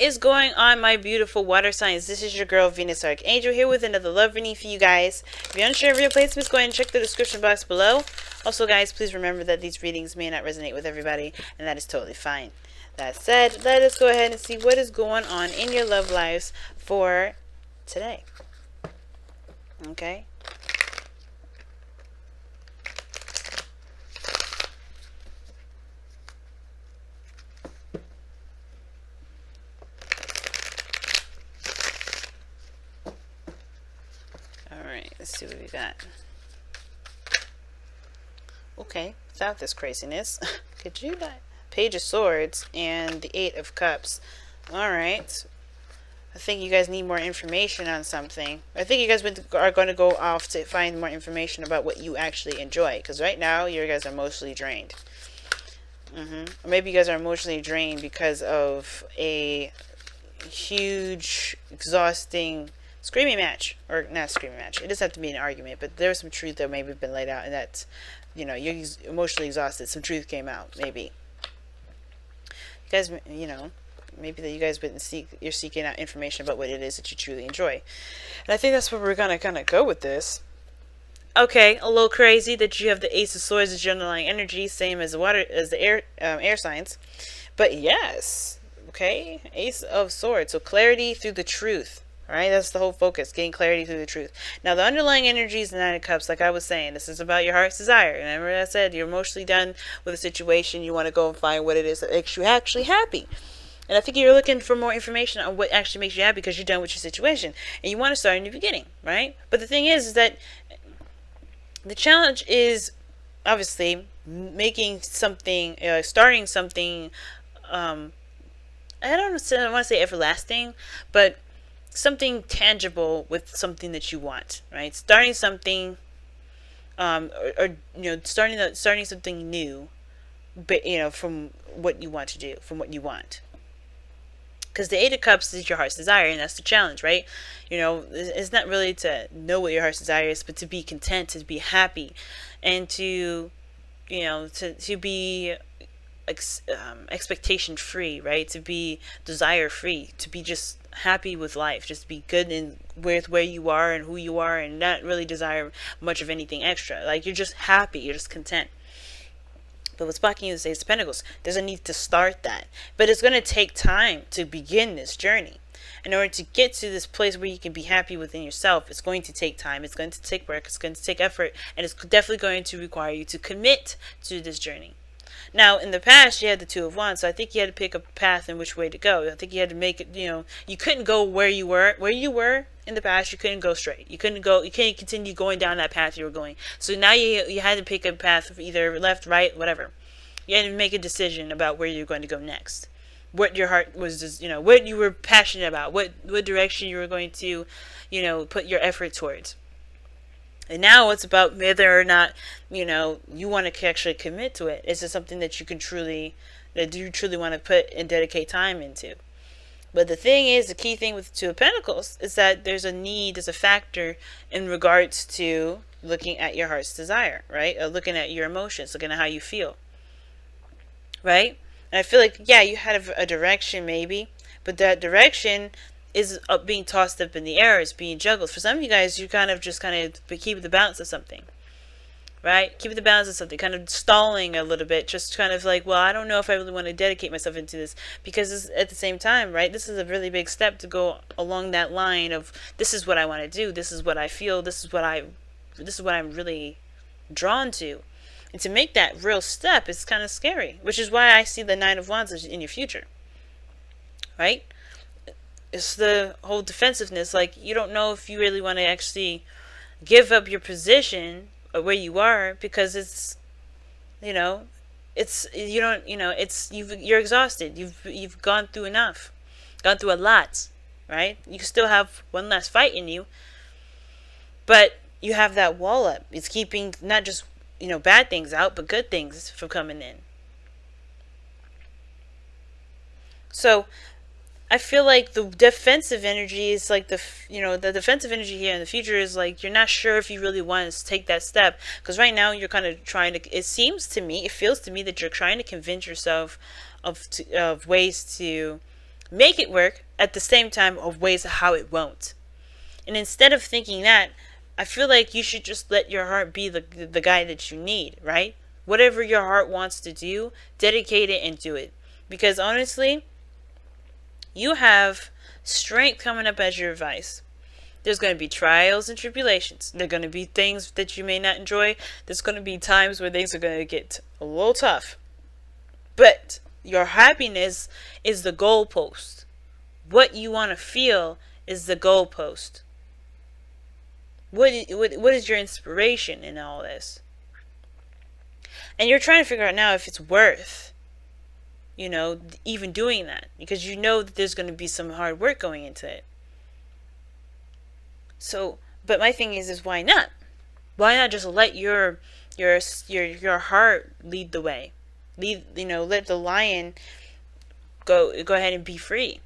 is going on, my beautiful water signs? This is your girl Venus Archangel here with another love reading for you guys. If you're unsure of your placements, go ahead and check the description box below. Also guys, please remember that these readings may not resonate with everybody, and that is totally fine. That said, let us go ahead and see what is going on in your love lives for today. Okay. Let's see what we got. Okay, without this craziness, could you not? Page of Swords and the Eight of Cups. Alright. I think you guys need more information on something. I think you guys are going to go off to find more information about what you actually enjoy. Because right now, you guys are mostly drained. Or maybe you guys are emotionally drained because of a huge, exhausting screaming match, or not screaming match. It doesn't have to be an argument, but there was some truth that maybe been laid out, and that, you know, you're emotionally exhausted. Some truth came out, maybe. You guys, you know, maybe that you guys you're seeking out information about what it is that you truly enjoy, and I think that's where we're gonna kind of go with this. Okay, a little crazy that you have the Ace of Swords as your underlying energy, same as the air signs, but yes, okay, Ace of Swords, so clarity through the truth. Alright, that's the whole focus, getting clarity through the truth. Now, the underlying energy is the Nine of Cups, like I was saying. This is about your heart's desire. Remember I said, you're emotionally done with a situation. You want to go and find what it is that makes you actually happy. And I think you're looking for more information on what actually makes you happy because you're done with your situation. And you want to start in the beginning, right? But the thing is that the challenge is, obviously, making something, starting something, I don't want to say everlasting, but something tangible with something that you want, right? Starting something, or you know, starting something new, but you know, from what you want to do, from what you want. Because the Eight of Cups is your heart's desire, and that's the challenge, right? You know, it's not really to know what your heart's desire is, but to be content, to be happy, and to, you know, to be expectation free, right? To be desire free, to be just happy with life, just be good in with where you are and who you are, and not really desire much of anything extra. Like, you're just happy, you're just content. But what's blocking you is the Ace of Pentacles. There's a need to start that, but it's going to take time to begin this journey. In order to get to this place where you can be happy within yourself, it's going to take time, it's going to take work, it's going to take effort, and it's definitely going to require you to commit to this journey. Now, in the past, you had the Two of Wands, so I think you had to pick a path in which way to go. I think you had to make it, you know, you couldn't go where you were in the past. You couldn't go straight. You can't continue going down that path you were going. So now you had to pick a path of either left, right, whatever. You had to make a decision about where you're going to go next. What your heart was, you know, what you were passionate about, what direction you were going to, you know, put your effort towards. And now it's about whether or not, you know, you want to actually commit to it. Is it something that you want to put and dedicate time into? But the thing is, the key thing with the Two of Pentacles is that there's a factor in regards to looking at your heart's desire, right? Or looking at your emotions, looking at how you feel, right? And I feel like, yeah, you had a direction maybe, but that direction is being tossed up in the air, is being juggled. For some of you guys, you kind of keep the balance of something, right? Keep the balance of something, kind of stalling a little bit, just kind of like, well, I don't know if I really want to dedicate myself into this, because at the same time, right, this is a really big step to go along that line of, this is what I want to do, this is what I feel, this is what I'm really drawn to. And to make that real step is kind of scary, which is why I see the Nine of Wands in your future, right? It's the whole defensiveness. Like, you don't know if you really want to actually give up your position or where you are, because it's, you know, it's, you don't, you know, it's, you're exhausted. You've gone through enough, gone through a lot, right? You still have one last fight in you, but you have that wall up. It's keeping not just, you know, bad things out, but good things from coming in. So I feel like the defensive energy is like the defensive energy here in the future is like, you're not sure if you really want to take that step, because right now you're kind of trying to, it feels to me that you're trying to convince yourself of ways to make it work at the same time of ways of how it won't. And instead of thinking that, I feel like you should just let your heart be the guy that you need, right? Whatever your heart wants to do, dedicate it and do it. Because honestly, you have strength coming up as your advice. There's going to be trials and tribulations. There are going to be things that you may not enjoy. There's going to be times where things are going to get a little tough. But your happiness is the goalpost. What you want to feel is the goalpost. What is your inspiration in all this? And you're trying to figure out now if it's worth, even doing that. Because you know that there's going to be some hard work going into it. So, but my thing is why not? Why not just let your heart lead the way? Let the lion go ahead and be free.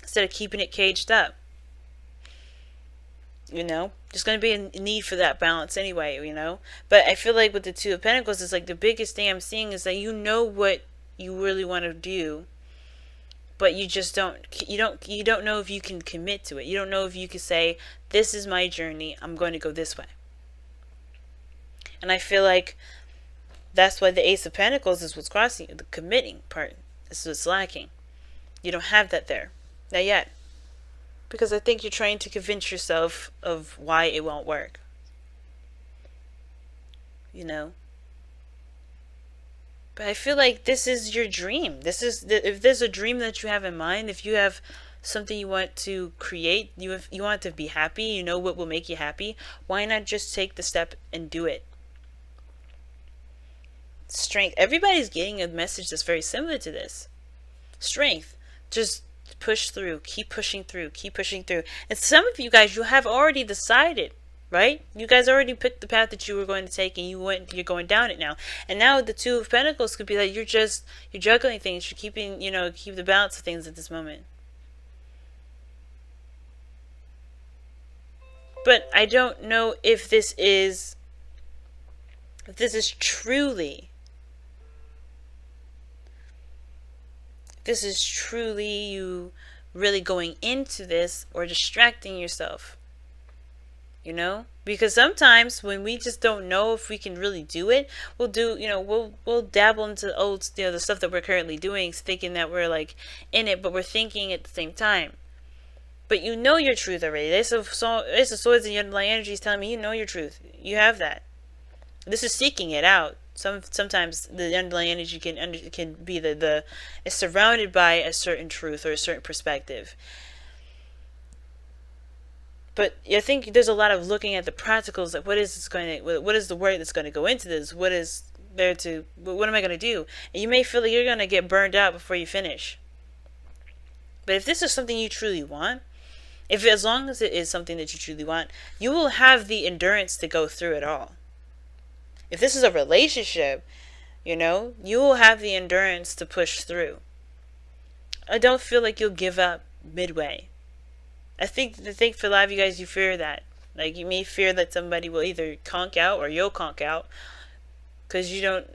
Instead of keeping it caged up. There's going to be a need for that balance anyway, But I feel like with the Two of Pentacles, it's like the biggest thing I'm seeing is that you know what you really want to do, but you just don't know if you can commit to it. You don't know if you can say, this is my journey, I'm going to go this way. And I feel like that's why the Ace of Pentacles is what's crossing you. The committing part is what's lacking. You don't have that there. Not yet. Because I think you're trying to convince yourself of why it won't work. But I feel like this is your dream. If there's a dream that you have in mind, if you have something you want to create, you want to be happy, you know what will make you happy, why not just take the step and do it? Strength. Everybody's getting a message that's very similar to this. Strength. Just push through. Keep pushing through. Keep pushing through. And some of you guys, you have already decided, right? You guys already picked the path that you were going to take, and you're going down it now. And now the Two of Pentacles could be like you're juggling things. You're keeping, keep the balance of things at this moment. But I don't know if this is truly you really going into this or distracting yourself. Because sometimes when we just don't know if we can really do it, we'll dabble into the old, the stuff that we're currently doing, thinking that we're like in it, but we're thinking at the same time. But you know your truth already. Ace of Swords and your underlying energy is telling me you know your truth. You have that. This is seeking it out. Sometimes the underlying energy can be it's surrounded by a certain truth or a certain perspective. But I think there's a lot of looking at the practicals, like what is the work that's going to go into this? What am I going to do? And you may feel like you're going to get burned out before you finish. But if this is something you truly want, as long as it is something that you truly want, you will have the endurance to go through it all. If this is a relationship, you will have the endurance to push through. I don't feel like you'll give up midway. I think for a lot of you guys, you fear that. Like, you may fear that somebody will either conk out or you'll conk out because you don't,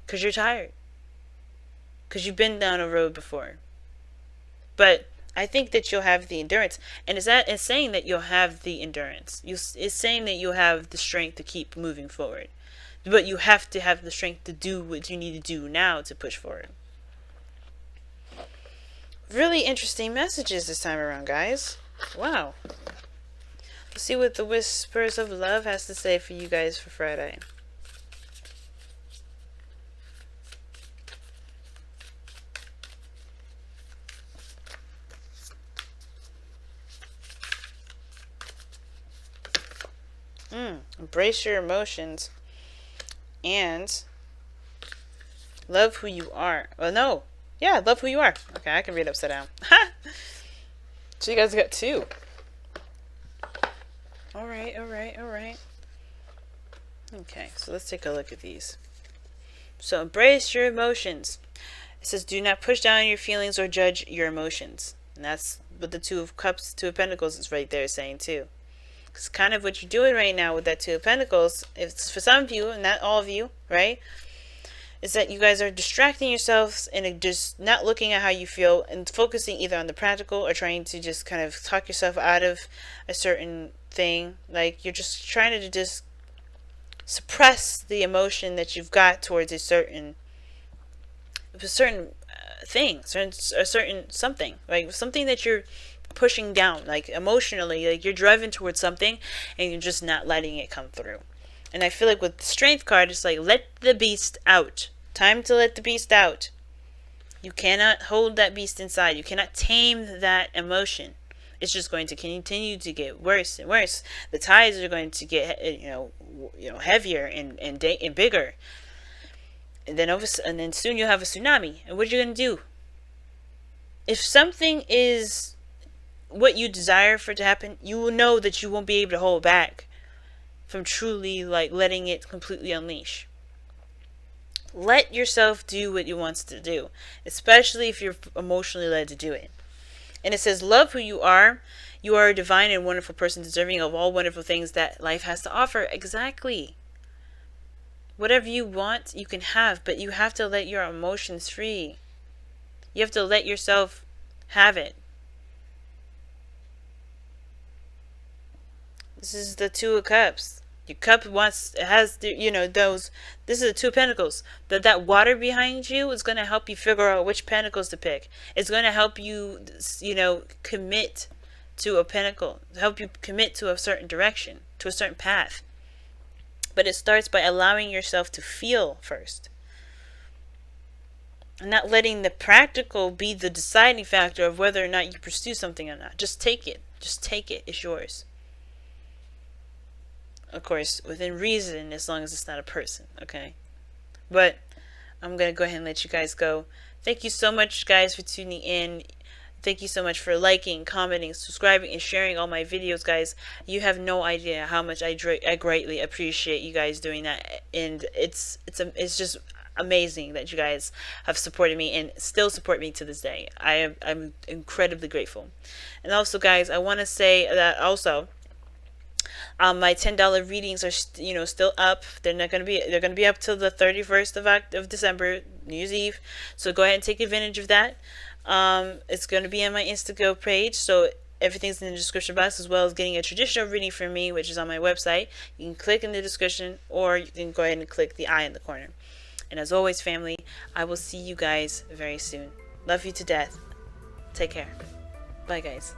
because you're tired. Because you've been down a road before. But I think that you'll have the endurance. And it's saying that you'll have the endurance. It's saying that you'll have the strength to keep moving forward. But you have to have the strength to do what you need to do now to push forward. Really interesting messages this time around, guys. Wow. Let's see what the Whispers of Love has to say for you guys for Friday. Embrace your emotions and love who you are. Well, no. Yeah, love who you are. Okay, I can read upside down. So you guys got two. Alright. Okay, so let's take a look at these. So embrace your emotions. It says do not push down your feelings or judge your emotions. And that's what the Two of Cups, Two of Pentacles is right there saying too. It's kind of what you're doing right now with that Two of Pentacles. It's for some of you, and not all of you, right? is that you guys are distracting yourselves and just not looking at how you feel and focusing either on the practical or trying to just kind of talk yourself out of a certain thing. Like you're just trying to just suppress the emotion that you've got towards a certain thing, certain something, like something that you're pushing down, like emotionally, like you're driving towards something and you're just not letting it come through. And I feel like with the strength card, it's like, let the beast out. Time to let the beast out. You cannot hold that beast inside. You cannot tame that emotion. It's just going to continue to get worse and worse. The tides are going to get, heavier and bigger. And then soon you'll have a tsunami. And what are you going to do? If something is what you desire for it to happen, you will know that you won't be able to hold back from truly like letting it completely unleash. Let yourself do what you want to do, especially if you're emotionally led to do it. And it says, love who you are. You are a divine and wonderful person, deserving of all wonderful things that life has to offer. Exactly. Whatever you want, you can have, but you have to let your emotions free. You have to let yourself have it. This is the Two of Cups. Your cup has those. This is the Two of Pentacles. That water behind you is going to help you figure out which pentacles to pick. It's going to help you, commit to a pentacle. Help you commit to a certain direction, to a certain path. But it starts by allowing yourself to feel first. And not letting the practical be the deciding factor of whether or not you pursue something or not. Just take it. Just take it. It's yours. Of course, within reason, as long as it's not a person, okay? But I'm going to go ahead and let you guys go. Thank you so much, guys, for tuning in. Thank you so much for liking, commenting, subscribing, and sharing all my videos, guys. You have no idea how much I greatly appreciate you guys doing that. And it's just amazing that you guys have supported me and still support me to this day. I'm incredibly grateful. And also, guys, I want to say that also, my $10 readings are still up. They're going to be up till the 31st of December, New Year's Eve. So go ahead and take advantage of that. It's going to be on my Instago page, so everything's in the description box, as well as getting a traditional reading from me, which is on my website. You can click in the description, or you can go ahead and click the eye in the corner. And as always, family, I will see you guys very soon. Love you to death. Take care. Bye, guys.